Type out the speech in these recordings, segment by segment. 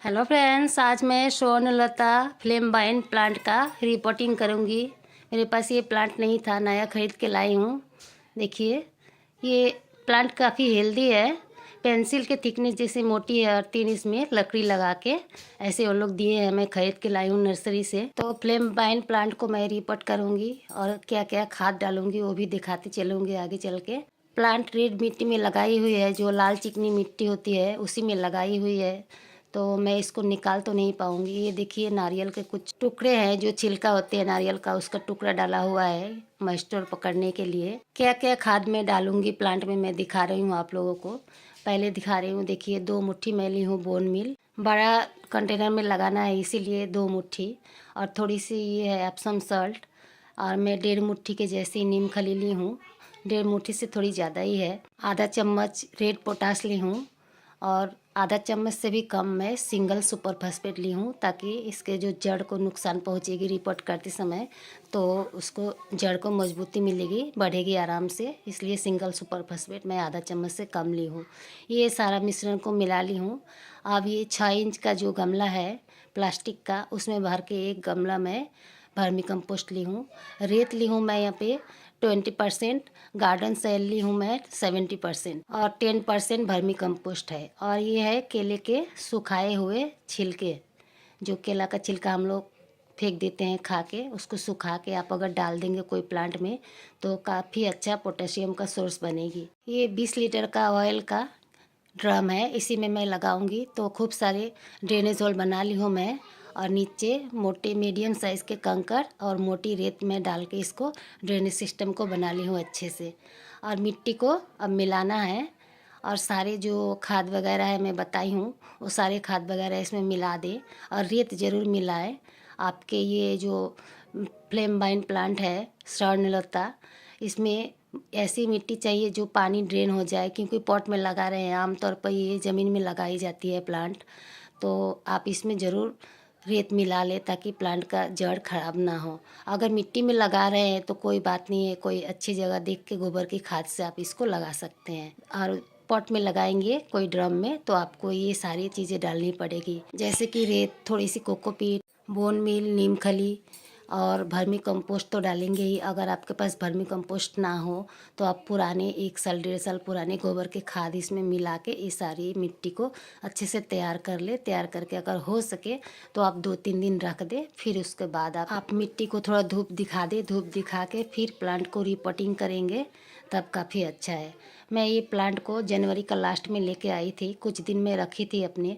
Hello friends, आज मैं Swarnlata flame wine plant का रिपोर्टिंग करूंगी। मेरे पास ये प्लांट नहीं था, नया ख़रीद के लाई हूँ। देखिए, ये प्लांट काफ़ी हेल्दी है। पेंसिल के थिकनेस जैसे मोटी है और 3 इसमें लकड़ी लगा के ऐसे वो लोग दिए हैं। मैं ख़रीद के लाई हूँ नर्सरी से। तो फ्लेम वाइन प्लांट को मैं रिपोर्ट करूँगी और क्या क्या खाद डालूँगी वो भी दिखाते चलूँगी आगे चल के। प्लांट रेड मिट्टी में लगाई हुई है, जो लाल चिकनी मिट्टी होती है उसी में लगाई हुई है। तो मैं इसको निकाल तो नहीं पाऊंगी। ये देखिए, नारियल के कुछ टुकड़े हैं, जो छिलका होते हैं नारियल का, उसका टुकड़ा डाला हुआ है मॉइस्चर पकड़ने के लिए। क्या क्या खाद मैं डालूंगी प्लांट में मैं दिखा रही हूँ आप लोगों को। पहले दिखा रही हूँ, देखिए 2 मुट्ठी मैं ली हूँ बोन मील। बड़ा कंटेनर में लगाना है इसीलिए 2 मुट्ठी। और थोड़ी सी ये है एप्सम सॉल्ट। और मैं 1.5 मुट्ठी के जैसी नीम खली ली हूँ। 1.5 मुट्ठी से थोड़ी ज़्यादा ही है। आधा चम्मच रेड पोटाश ली हूँ और आधा चम्मच से भी कम मैं सिंगल सुपर फास्फेट ली हूँ, ताकि इसके जो जड़ को नुकसान पहुँचेगी रिपोर्ट करते समय तो उसको जड़ को मजबूती मिलेगी, बढ़ेगी आराम से। इसलिए सिंगल सुपर फास्फेट मैं आधा चम्मच से कम ली हूँ। ये सारा मिश्रण को मिला ली हूँ। अब ये 6 इंच का जो गमला है प्लास्टिक का, उसमें भर के एक गमला मैं वर्मी कंपोस्ट ली हूँ। रेत ली हूँ मैं यहाँ पे 20%, गार्डन सॉइल ली हूँ मैं 70% और 10% वर्मी कंपोस्ट है। और ये है केले के सुखाए हुए छिलके। जो केला का छिलका हम लोग फेंक देते हैं खा के, उसको सुखा के आप अगर डाल देंगे कोई प्लांट में तो काफ़ी अच्छा पोटेशियम का सोर्स बनेगी। ये 20 लीटर का ऑयल का ड्रम है, इसी में मैं लगाऊंगी। तो खूब सारे ड्रेनेज होल बना ली हूँ मैं। और नीचे मोटे मीडियम साइज़ के कंकड़ और मोटी रेत में डाल के इसको ड्रेनेज सिस्टम को बना ली हूँ अच्छे से। और मिट्टी को अब मिलाना है और सारे जो खाद वगैरह है मैं बताई हूँ वो सारे खाद वगैरह इसमें मिला दें। और रेत ज़रूर मिलाएं। आपके ये जो फ्लेम वाइन प्लांट है स्वर्णलता, इसमें ऐसी मिट्टी चाहिए जो पानी ड्रेन हो जाए, क्योंकि पॉट में लगा रहे हैं। आमतौर पर ये ज़मीन में लगाई जाती है प्लांट। तो आप इसमें ज़रूर रेत मिला लें ताकि प्लांट का जड़ खराब ना हो। अगर मिट्टी में लगा रहे हैं तो कोई बात नहीं है, कोई अच्छी जगह देख के गोबर की खाद से आप इसको लगा सकते हैं। और पॉट में लगाएंगे कोई ड्रम में तो आपको ये सारी चीज़ें डालनी पड़ेगी, जैसे कि रेत, थोड़ी सी कोकोपीट, बोन मील, नीम खली और वर्मी कंपोस्ट तो डालेंगे ही। अगर आपके पास वर्मी कंपोस्ट ना हो तो आप पुराने 1 साल 1.5 साल पुराने गोबर के खाद इसमें मिला के इस सारी मिट्टी को अच्छे से तैयार कर ले। तैयार करके अगर हो सके तो आप 2-3 दिन रख दे। फिर उसके बाद आप मिट्टी को थोड़ा धूप दिखा दे। धूप दिखा के फिर प्लांट को रिपोर्टिंग करेंगे तब काफ़ी अच्छा है। मैं ये प्लांट को जनवरी का लास्ट में लेके आई थी, कुछ दिन में रखी थी अपने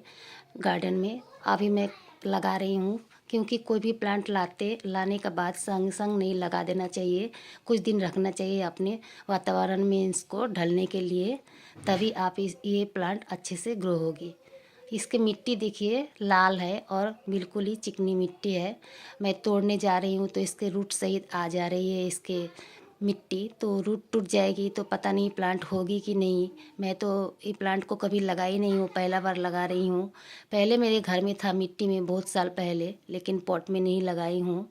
गार्डन में। अभी मैं लगा रही हूँ, क्योंकि कोई भी प्लांट लाने के बाद संग संग नहीं लगा देना चाहिए। कुछ दिन रखना चाहिए अपने वातावरण में इसको ढलने के लिए, तभी आप ये प्लांट अच्छे से ग्रो होगी। इसकी मिट्टी देखिए लाल है और बिल्कुल ही चिकनी मिट्टी है। मैं तोड़ने जा रही हूँ तो इसके रूट सहित आ जा रही है इसके मिट्टी, तो रूट टूट जाएगी तो पता नहीं प्लांट होगी कि नहीं। मैं तो ये प्लांट को कभी लगाई नहीं हूँ, पहला बार लगा रही हूँ। पहले मेरे घर में था मिट्टी में बहुत साल पहले, लेकिन पॉट में नहीं लगाई हूँ।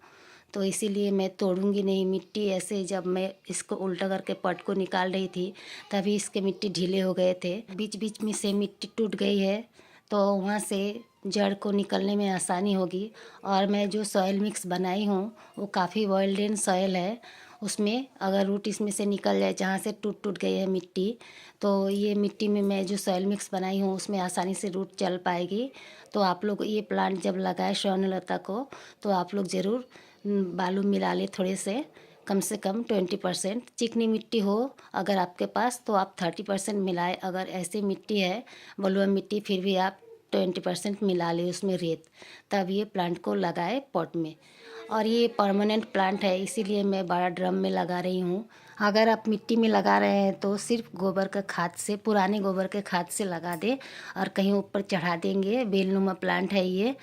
तो इसीलिए मैं तोड़ूंगी नहीं मिट्टी ऐसे। जब मैं इसको उल्टा करके पॉट को निकाल रही थी तभी इसके मिट्टी ढीले हो गए थे, बीच बीच में से मिट्टी टूट गई है, तो वहाँ से जड़ को निकलने में आसानी होगी। और मैं जो सॉइल मिक्स बनाई हूँ वो काफ़ी वेल ड्रेन सॉइल है। उसमें अगर रूट इसमें से निकल जाए जहाँ से टूट टूट गई है मिट्टी, तो ये मिट्टी में मैं जो सॉइल मिक्स बनाई हूँ उसमें आसानी से रूट चल पाएगी। तो आप लोग ये प्लांट जब लगाए स्वर्णलता को तो आप लोग ज़रूर बालू मिला ले थोड़े से, कम 20%। चिकनी मिट्टी हो अगर आपके पास तो आप 30% मिलाए। अगर ऐसी मिट्टी है बलुआ मिट्टी, फिर भी आप 20% मिला ले उसमें रेत, तब ये प्लांट को लगाए पॉट में। और ये परमानेंट प्लांट है, इसीलिए मैं बड़ा ड्रम में लगा रही हूँ। अगर आप मिट्टी में लगा रहे हैं तो सिर्फ गोबर का खाद से, पुराने गोबर के खाद से लगा दे और कहीं ऊपर चढ़ा देंगे। बेलनुमा प्लांट है ये,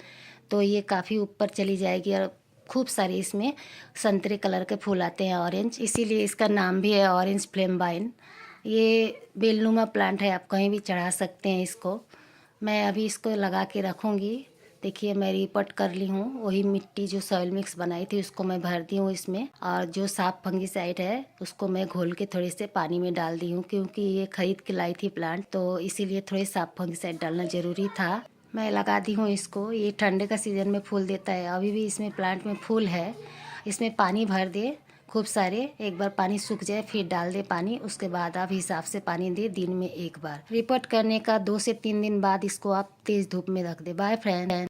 तो ये काफ़ी ऊपर चली जाएगी। और खूब सारे इसमें संतरे कलर के फूल आते हैं, ऑरेंज, इसीलिए इसका नाम भी है ऑरेंज फ्लेम वाइन। ये बेलनुमा प्लांट है, आप कहीं भी चढ़ा सकते हैं इसको। मैं अभी इसको लगा के रखूँगी। देखिए मैं रिपोर्ट कर ली हूँ, वही मिट्टी जो सॉइल मिक्स बनाई थी उसको मैं भर दी हूँ इसमें। और जो साफ फंगिसाइड है उसको मैं घोल के थोड़े से पानी में डाल दी हूँ, क्योंकि ये खरीद के लाई थी प्लांट, तो इसीलिए थोड़े साफ फंगिसाइड डालना ज़रूरी था। मैं लगा दी हूँ इसको। ये ठंडे का सीज़न में फूल देता है। अभी भी इसमें प्लांट में फूल है। इसमें पानी भर दे खूब सारे, एक बार पानी सूख जाए फिर डाल दे पानी, उसके बाद आप हिसाब से पानी दे, दिन में एक बार। रिपोर्ट करने का 2 से 3 दिन बाद इसको आप तेज़ धूप में रख दे। Bye friend.